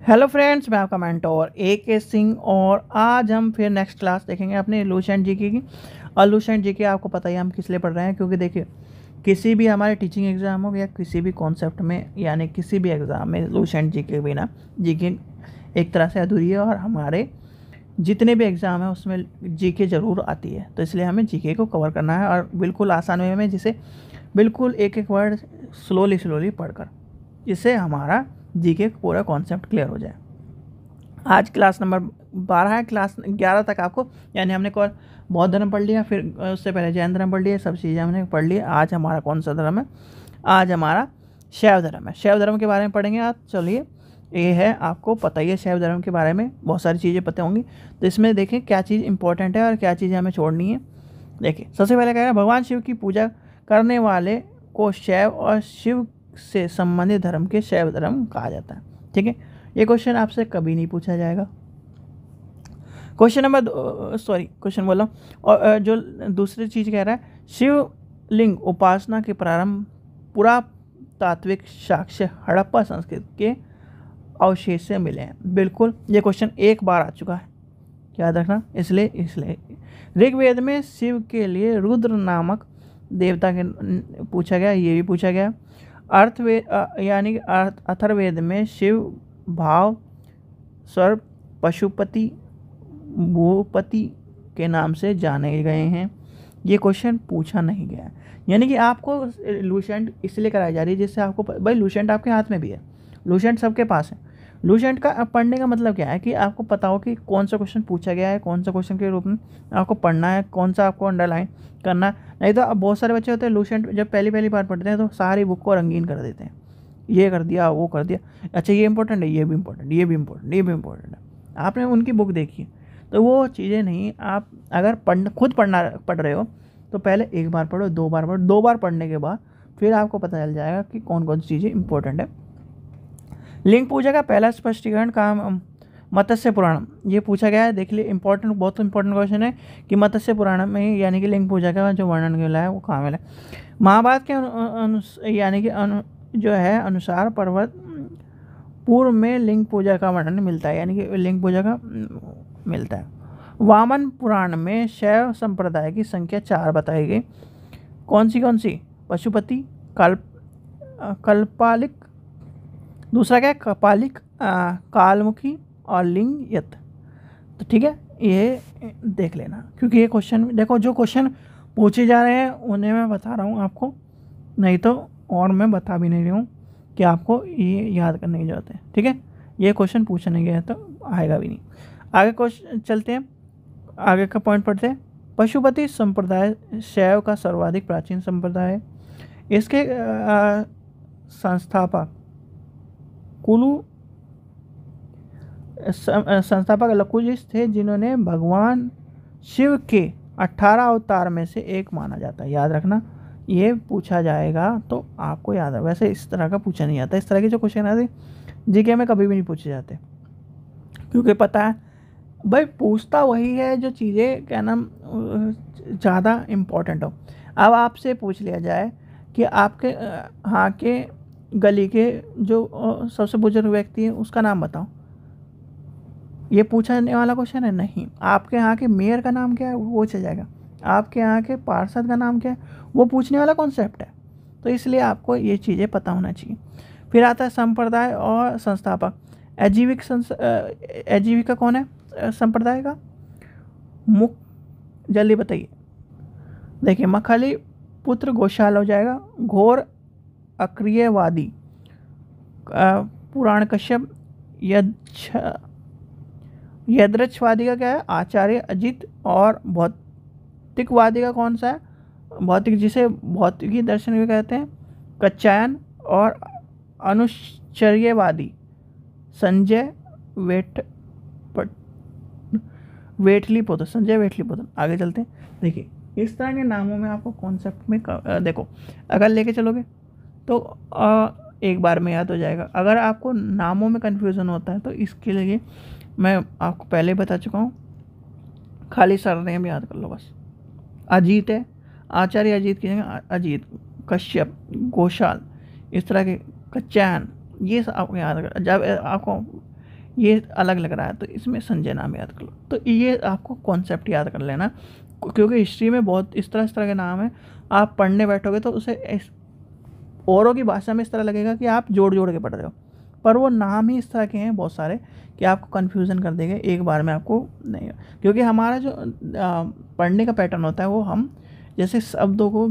Hello friends, मैं आपका mentor A.K. Singh और आज हम फिर नेक्स्ट क्लास देखेंगे अपने लुसेंट जीके की। और लुसेंट जीके आपको पता ही है हम किस लिए पढ़ रहे हैं, क्योंकि देखिए किसी भी हमारे टीचिंग एग्ज़ाम हो या किसी भी कॉन्सेप्ट में यानी किसी भी एग्ज़ाम में लुसेंट जीके बिना जीके एक तरह से अधूरी है। और हमारे जितने भी एग्ज़ाम है उसमें जीके ज़रूर आती है, तो इसलिए हमें जीके को कवर करना है और बिल्कुल आसान वे में, जिसे बिल्कुल एक एक वर्ड स्लोली पढ़कर, जिससे हमारा जीके का पूरा कॉन्सेप्ट क्लियर हो जाए। आज क्लास नंबर 12 है। क्लास 11 तक आपको यानी हमने कौन बौद्ध धर्म पढ़ लिया, फिर उससे पहले जैन धर्म पढ़ लिया, सब चीज़ें हमने पढ़ ली। आज हमारा कौन सा धर्म है? आज हमारा शैव धर्म है। शैव धर्म के बारे में पढ़ेंगे आज। चलिए, ये है, आपको पता ही है शैव धर्म के बारे में बहुत सारी चीज़ें पता होंगी। तो इसमें देखें क्या चीज़ इंपॉर्टेंट है और क्या चीज़ें हमें छोड़नी है। देखिए, सबसे पहले क्या है, भगवान शिव की पूजा करने वाले को शैव और शिव से संबंधित धर्म के शैव धर्म कहा जाता है। ठीक है, ये क्वेश्चन आपसे कभी नहीं पूछा जाएगा। क्वेश्चन बोला। और जो दूसरी चीज़ कह रहा है, शिवलिंग उपासना के प्रारंभ पुरातात्विक साक्ष्य हड़प्पा संस्कृति के अवशेष से मिले हैं। बिल्कुल, ये क्वेश्चन एक बार आ चुका है, याद रखना। इसलिए ऋग्वेद में शिव के लिए रुद्र नामक देवता के पूछा गया, ये भी पूछा गया। यानी अथर्ववेद में शिव भाव सर्व पशुपति भूपति के नाम से जाने गए हैं। ये क्वेश्चन पूछा नहीं गया, यानी कि आपको लुसेंट इसलिए कराई जा रही है जिससे आपको भाई लुसेंट आपके हाथ में भी है, लुसेंट सबके पास है। लुसेंट का पढ़ने का मतलब क्या है कि आपको पता हो कि कौन सा क्वेश्चन पूछा गया है, कौन सा क्वेश्चन के रूप में आपको पढ़ना है, कौन सा आपको अंडरलाइन करना है। नहीं तो अब बहुत सारे बच्चे होते हैं लुसेंट जब पहली बार पढ़ते हैं तो सारी बुक को रंगीन कर देते हैं, ये कर दिया वो कर दिया, अच्छा ये इंपॉर्टेंट है, ये भी इंपॉर्टेंट, ये भी इंपॉर्टेंट, ये भी इंपॉर्टेंट है। आपने उनकी बुक देखी तो वो चीज़ें नहीं। आप अगर पढ़ रहे हो तो पहले एक बार पढ़ो, 2 बार पढ़ो, 2 बार पढ़ने के बाद फिर आपको पता चल जाएगा कि कौन कौन सी चीज़ें इंपॉर्टेंट है। लिंग पूजा का पहला स्पष्टीकरण का मत्स्य पुराण ये पूछा गया है। देख लिए, बहुत इंपॉर्टेंट क्वेश्चन है कि मत्स्य पुराण में यानी कि लिंग पूजा का जो वर्णन मिला है वो कहाँ मिला है। महाभारत के यानी कि जो है अनुसार पर्वत पूर्व में लिंग पूजा का वर्णन मिलता है, यानी कि लिंग पूजा का मिलता है। वामन पुराण में शैव संप्रदाय की संख्या 4 बताई गई। कौन सी? पशुपति, कल्पालिक, दूसरा क्या है कपालिक, कालमुखी और लिंग यत। तो ठीक है, ये देख लेना, क्योंकि ये क्वेश्चन देखो, जो क्वेश्चन पूछे जा रहे हैं उन्हें मैं बता रहा हूँ आपको, नहीं तो और मैं बता भी नहीं रहा हूँ कि आपको ये याद करने की जरूरत है। ठीक है, ये क्वेश्चन पूछा नहीं गया तो आएगा भी नहीं। आगे क्वेश्चन चलते हैं, आगे का पॉइंट पढ़ते हैं। पशुपति संप्रदाय शैव का सर्वाधिक प्राचीन संप्रदाय है। इसके संस्थापक लकुलिश थे, जिन्होंने भगवान शिव के 18 अवतार में से एक माना जाता है। याद रखना, ये पूछा जाएगा तो आपको याद है। वैसे इस तरह का पूछा नहीं जाता, इस तरह के जो क्वेश्चन आते जीके में कभी भी नहीं पूछे जाते, क्योंकि पता है भाई पूछता वही है जो चीज़ें क्या नाम ज़्यादा इम्पोर्टेंट हो। अब आपसे पूछ लिया जाए कि आपके यहाँ के गली के जो सबसे बुजुर्ग व्यक्ति है उसका नाम बताओ, ये पूछने वाला क्वेश्चन है नहीं। आपके यहाँ के मेयर का नाम क्या है वो पूछा जाएगा, आपके यहाँ के पार्षद का नाम क्या है वो पूछने वाला कॉन्सेप्ट है। तो इसलिए आपको ये चीज़ें पता होना चाहिए। फिर आता है संप्रदाय और संस्थापक। आजीविका कौन है संप्रदाय का? जल्दी बताइए। देखिए, मखाली पुत्र गोशाल हो जाएगा। घोर अक्रियवादी पुराण कश्यप। यदृच्छवादी का क्या है? आचार्य अजित। और भौतिकवादी का कौन सा है? जिसे भौतिकी दर्शन भी कहते हैं, कच्चायन। और अनुश्चर्यवादी संजय वेठलीपुत्र। आगे चलते हैं। देखिए, इस तरह के नामों में आपको कॉन्सेप्ट में देखो, अगर लेके चलोगे तो एक बार में याद हो जाएगा। अगर आपको नामों में कन्फ्यूज़न होता है तो इसके लिए मैं आपको पहले बता चुका हूँ, खाली सरनेम याद कर लो बस। अजीत है, आचार्य अजीत की जगह अजीत, कश्यप, घोषाल, इस तरह के कच्चायन, ये सब आपको याद कर। जब आपको ये अलग लग रहा है तो इसमें संजय नाम याद कर लो। तो ये आपको कॉन्सेप्ट याद कर लेना, क्योंकि हिस्ट्री में बहुत इस तरह के नाम है, आप पढ़ने बैठोगे तो उसे औरों की भाषा में इस तरह लगेगा कि आप जोड़ जोड़ के पढ़ रहे हो, पर वो नाम ही इस तरह के हैं बहुत सारे कि आपको कन्फ्यूज़न कर देंगे, एक बार में आपको नहीं। क्योंकि हमारा जो पढ़ने का पैटर्न होता है वो हम जैसे शब्दों को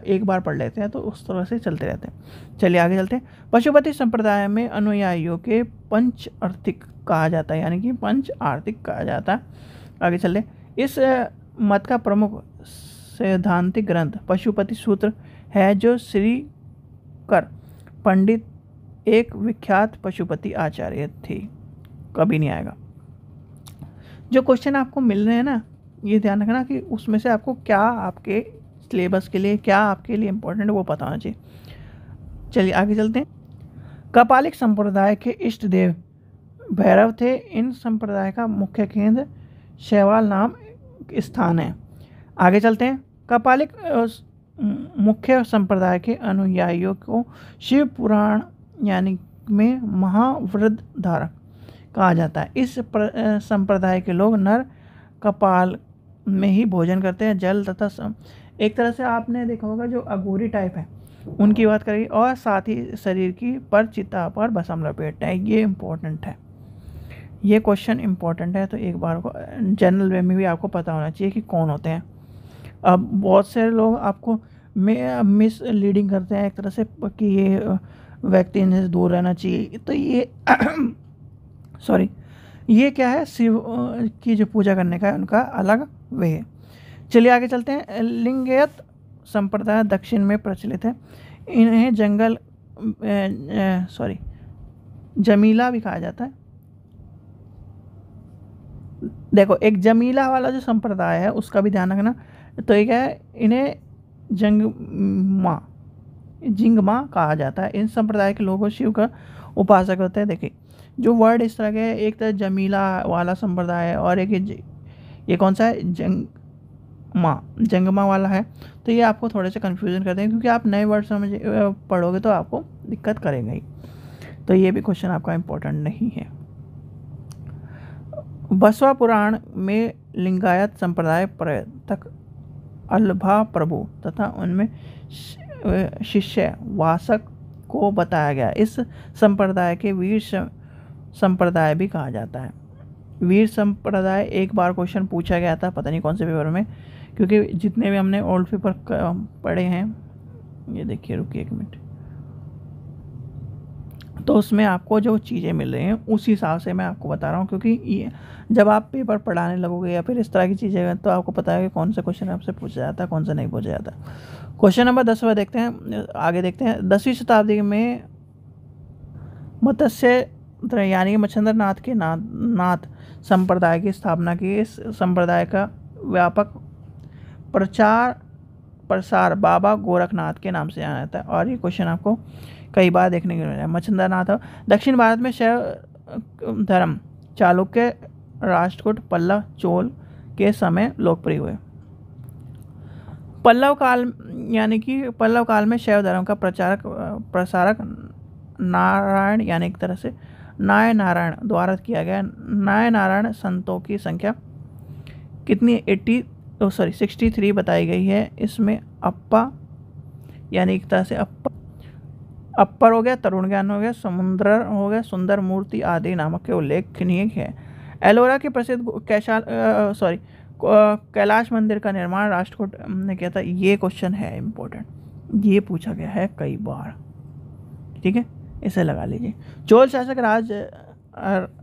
एक बार पढ़ लेते हैं तो उस तरह से चलते रहते हैं। चलिए आगे चलते हैं। पशुपति संप्रदाय में अनुयायियों के पंच आर्थिक कहा जाता है, यानी कि पंच आर्थिक कहा जाता है। आगे चलते, इस मत का प्रमुख सैद्धांतिक ग्रंथ पशुपति सूत्र है, जो श्री कर पंडित एक विख्यात पशुपति आचार्य थे। कभी नहीं आएगा। जो क्वेश्चन आपको मिल रहे हैं ना, ये ध्यान रखना कि उसमें से आपको क्या आपके सिलेबस के लिए, क्या आपके लिए इम्पोर्टेंट है वो पता होना चाहिए। चलिए आगे चलते हैं। कपालिक संप्रदाय के इष्ट देव भैरव थे। इन संप्रदाय का मुख्य केंद्र शैवाल नाम स्थान है। आगे चलते हैं। कपालिक मुख्य संप्रदाय के अनुयायियों को शिव पुराण यानी में महाव्रत धारक कहा जाता है। इस संप्रदाय के लोग नर कपाल में ही भोजन करते हैं। जल तथा एक तरह से आपने देखा होगा जो अघोरी टाइप है उनकी बात करेगी, और साथ ही शरीर की पर चिता पर भस्म लपेटते हैं। ये इम्पोर्टेंट है, ये क्वेश्चन इम्पोर्टेंट है, तो एक बार को जनरल वे में भी आपको पता होना चाहिए कि कौन होते हैं। अब बहुत से लोग आपको मिस लीडिंग करते हैं एक तरह से कि ये व्यक्ति इनसे दूर रहना चाहिए, तो ये सॉरी ये क्या है, शिव की जो पूजा करने का है उनका अलग वे है। चलिए आगे चलते हैं। लिंगायत संप्रदाय दक्षिण में प्रचलित है। इन्हें जमीला भी कहा जाता है। देखो एक जमीला वाला जो संप्रदाय है उसका भी ध्यान रखना। तो ये क्या है, इन्हें जिंगमा कहा जाता है। इन संप्रदाय के लोगों शिव का उपासक होते हैं। देखिए जो वर्ड इस तरह के, एक तरह जमीला वाला संप्रदाय है और एक ये कौन सा है, जंगमा वाला है। तो ये आपको थोड़े से कन्फ्यूजन कर देंगे, क्योंकि आप नए वर्ड समझ पढ़ोगे तो आपको दिक्कत करेगा ही। तो ये भी क्वेश्चन आपका इम्पोर्टेंट नहीं है। बसवा पुराण में लिंगायत संप्रदाय पर्यटक अल्भा प्रभु तथा उनमें शिष्य वासक को बताया गया। इस संप्रदाय के वीर संप्रदाय भी कहा जाता है। वीर संप्रदाय एक बार क्वेश्चन पूछा गया था, पता नहीं कौन से पेपर में, क्योंकि जितने भी हमने ओल्ड पेपर पढ़े हैं, ये देखिए रुकिए एक मिनट, तो उसमें आपको जो चीज़ें मिल रही हैं उस हिसाब से मैं आपको बता रहा हूँ। क्योंकि ये जब आप पेपर पढ़ाने लगोगे या फिर इस तरह की चीज़ें, तो आपको पता है कि कौन सा क्वेश्चन आपसे पूछा जाता है, कौन सा नहीं पूछा जाता। क्वेश्चन नंबर 10वां देखते हैं, आगे देखते हैं। 10वीं शताब्दी में मत्स्य यानी मच्छिंद्र नाथ के नाथ संप्रदाय की स्थापना की। इस संप्रदाय का व्यापक प्रसार बाबा गोरखनाथ के नाम से जाना जाता है। और ये क्वेश्चन आपको कई बार देखने को मिला है। मच्छिंद्र नाथ दक्षिण भारत में शैव धर्म चालुक्य, राष्ट्रकूट, पल्लव, चोल के समय लोकप्रिय हुए। पल्लव काल यानी कि पल्लव काल में शैव धर्म का प्रसारक नारायण यानी एक तरह से नाय नारायण द्वारा किया गया। नाय नारायण संतों की संख्या कितनी, 63 बताई गई है। इसमें अप्पा यानी एक तरह से अप्पर हो गया, तरुण ज्ञान हो गया, समुद्र हो गया, सुंदर मूर्ति आदि नामक के उल्लेखनीय है। एलोरा के प्रसिद्ध कैलाश मंदिर का निर्माण राष्ट्रकूट ने किया था। ये क्वेश्चन है इम्पोर्टेंट, ये पूछा गया है कई बार, ठीक है, इसे लगा लीजिए। चोल शासक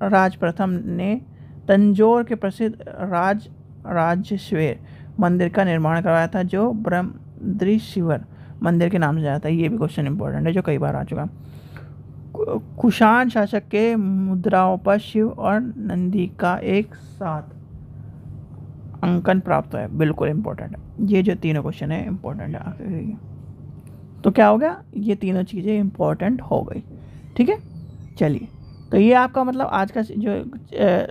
राज प्रथम ने तंजौर के प्रसिद्ध राजराजेश्वर मंदिर का निर्माण करवाया था, जो ब्रह्मदृश्वर मंदिर के नाम से जाता है। ये भी क्वेश्चन इंपॉर्टेंट है जो कई बार आ चुका। कुषाण शासक के मुद्राओं पर शिव और नंदी का एक साथ अंकन प्राप्त है, बिल्कुल इंपॉर्टेंट है। ये जो तीनों क्वेश्चन है इंपॉर्टेंट है। तो क्या हो गया, ये तीनों चीज़ें इंपॉर्टेंट हो गई, ठीक है। चलिए, तो ये आपका मतलब आज का जो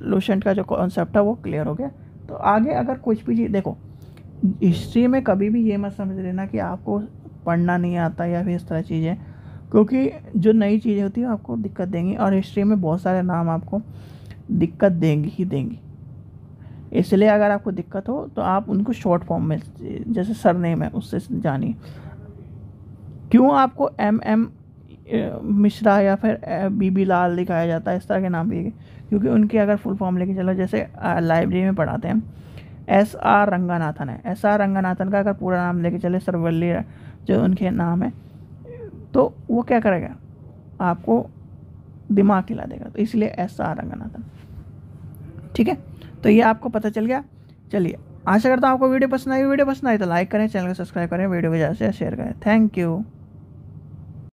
लूसेंट का जो कॉन्सेप्ट है वो क्लियर हो गया। तो आगे अगर कुछ भी चीज़, देखो हिस्ट्री में कभी भी ये मत समझ लेना कि आपको पढ़ना नहीं आता या फिर इस तरह चीज़ें, क्योंकि जो नई चीज़ें होती हैं आपको दिक्कत देंगी, और हिस्ट्री में बहुत सारे नाम आपको दिक्कत देंगी ही देंगी। इसलिए अगर आपको दिक्कत हो तो आप उनको शॉर्ट फॉर्म में, जैसे सरनेम है उससे जानिए। क्यों आपको MM मिश्रा या फिर BB लाल दिखाया जाता है, इस तरह के नाम दिए गए? क्योंकि उनकी अगर फुल फॉर्म लेके चलो, जैसे लाइब्रेरी में पढ़ाते हैं SR रंगनाथन है, SR रंगनाथन का अगर पूरा नाम लेके चले, सरवल्ली जो उनके नाम है, तो वो क्या करेगा, आपको दिमाग हिला देगा। तो इसलिए SR रंगनाथन। ठीक है, तो ये आपको पता चल गया। चलिए, आशा करता हूँ आपको वीडियो पसंद आई। वीडियो पसंद आई तो लाइक करें, चैनल को सब्सक्राइब करें, वीडियो को ज़्यादा से शेयर करें। Thank you.